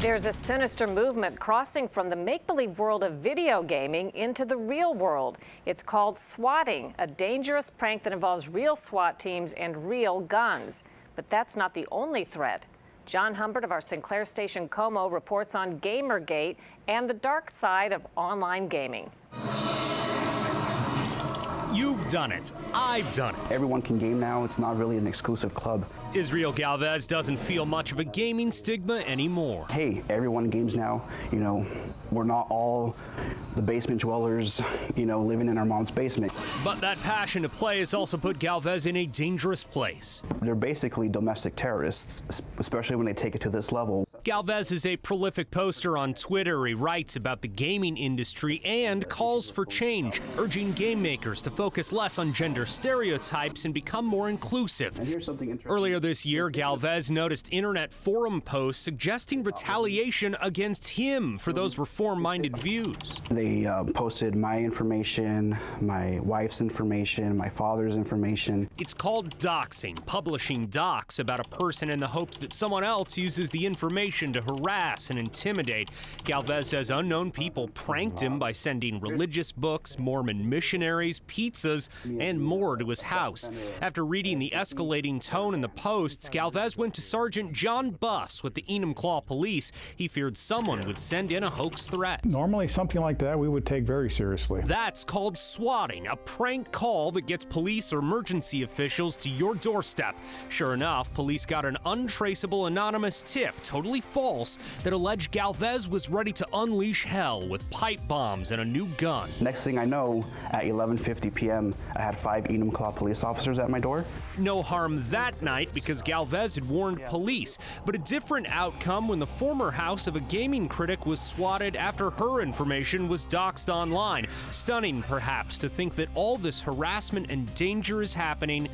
There's a sinister movement crossing from the make-believe world of video gaming into the real world. It's called swatting, a dangerous prank that involves real SWAT teams and real guns. But that's not the only threat. John Humbert of our Sinclair station Como reports on Gamergate and the dark side of online gaming. You've done it. I've done it. Everyone can game now. It's not really an exclusive club. Israel Galvez doesn't feel much of a gaming stigma anymore. Hey, everyone games now. You know, we're not all the basement dwellers, living in our mom's basement. But that passion to play has also put Galvez in a dangerous place. They're basically domestic terrorists, especially when they take it to this level. Galvez is a prolific poster on Twitter. He writes about the gaming industry and calls for change, urging game makers to focus less on gender stereotypes and become more inclusive. And here's something interesting. Earlier this year, Galvez noticed internet forum posts suggesting retaliation against him for those reform-minded views. They posted my information, my wife's information, my father's information. It's called doxing, publishing docs about a person in the hopes that someone else uses the information to harass and intimidate. Galvez says unknown people pranked him by sending religious books, Mormon missionaries, pizzas, and more to his house. After reading the escalating tone in the posts, Galvez went to Sergeant John Buss with the Enumclaw Police. He feared someone would send in a hoax threat. Normally, something like that we would take very seriously. That's called swatting, a prank call that gets police or emergency officials to your doorstep. Sure enough, police got an untraceable anonymous tip, totally false, that alleged Galvez was ready to unleash hell with pipe bombs and a new gun. Next thing I know, at 11:50 p.m., I had 5 Enumclaw police officers at my door. No harm that night because Galvez had warned police, but a different outcome when the former house of a gaming critic was swatted after her information was doxed online. Stunning, perhaps, to think that all this harassment and danger is happening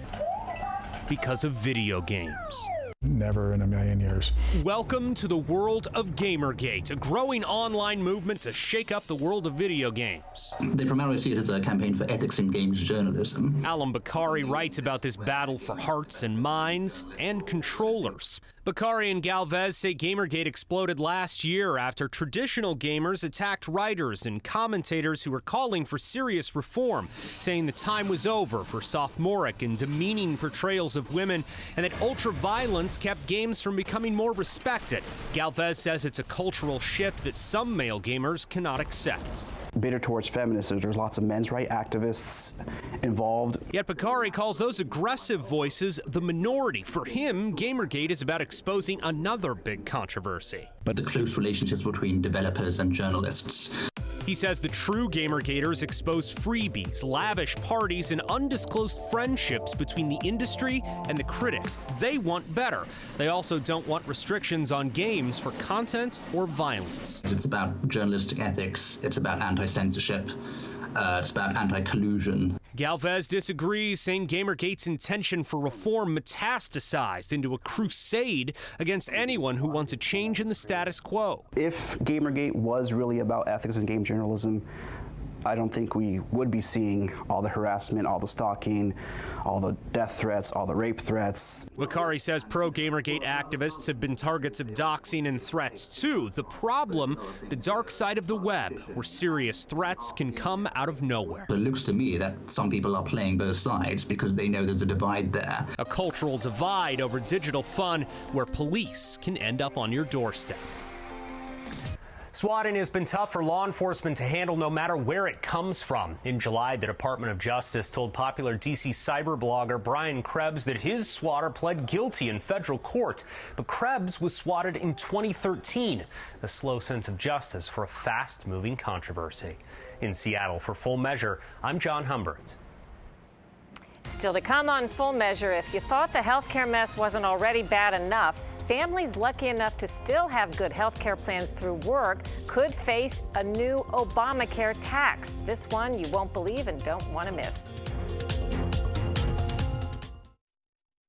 because of video games. Never in a million years. Welcome to the world of Gamergate, a growing online movement to shake up the world of video games. They primarily see it as a campaign for ethics in games journalism. Alan Bakari writes about this battle for hearts and minds and controllers. Bakari and Galvez say Gamergate exploded last year after traditional gamers attacked writers and commentators who were calling for serious reform, saying the time was over for sophomoric and demeaning portrayals of women and that ultra-violence kept games from becoming more respected. Galvez says it's a cultural shift that some male gamers cannot accept. Bitter towards feminists, there's lots of men's rights activists involved. Yet Bakari calls those aggressive voices the minority. For him, Gamergate is about exposing another big controversy. But the close relationships between developers and journalists. He says the true Gamergaters expose freebies, lavish parties, and undisclosed friendships between the industry and the critics. They want better. They also don't want restrictions on games for content or violence. It's about journalistic ethics. It's about anti-censorship. It's about anti-collusion. Galvez disagrees, saying Gamergate's intention for reform metastasized into a crusade against anyone who wants a change in the status quo. If Gamergate was really about ethics in game journalism, I don't think we would be seeing all the harassment, all the stalking, all the death threats, all the rape threats. Bakari says pro-Gamergate activists have been targets of doxing and threats too. The problem, the dark side of the web, where serious threats can come out of nowhere. It looks to me that some people are playing both sides because they know there's a divide there. A cultural divide over digital fun where police can end up on your doorstep. Swatting has been tough for law enforcement to handle no matter where it comes from. In July, the Department of Justice told popular DC cyber blogger Brian Krebs that his swatter pled guilty in federal court. But Krebs was swatted in 2013, a slow sense of justice for a fast-moving controversy. In Seattle, for Full Measure, I'm John Humbert. Still to come on Full Measure, if you thought the healthcare mess wasn't already bad enough, families lucky enough to still have good health care plans through work could face a new Obamacare tax. This one you won't believe and don't want to miss.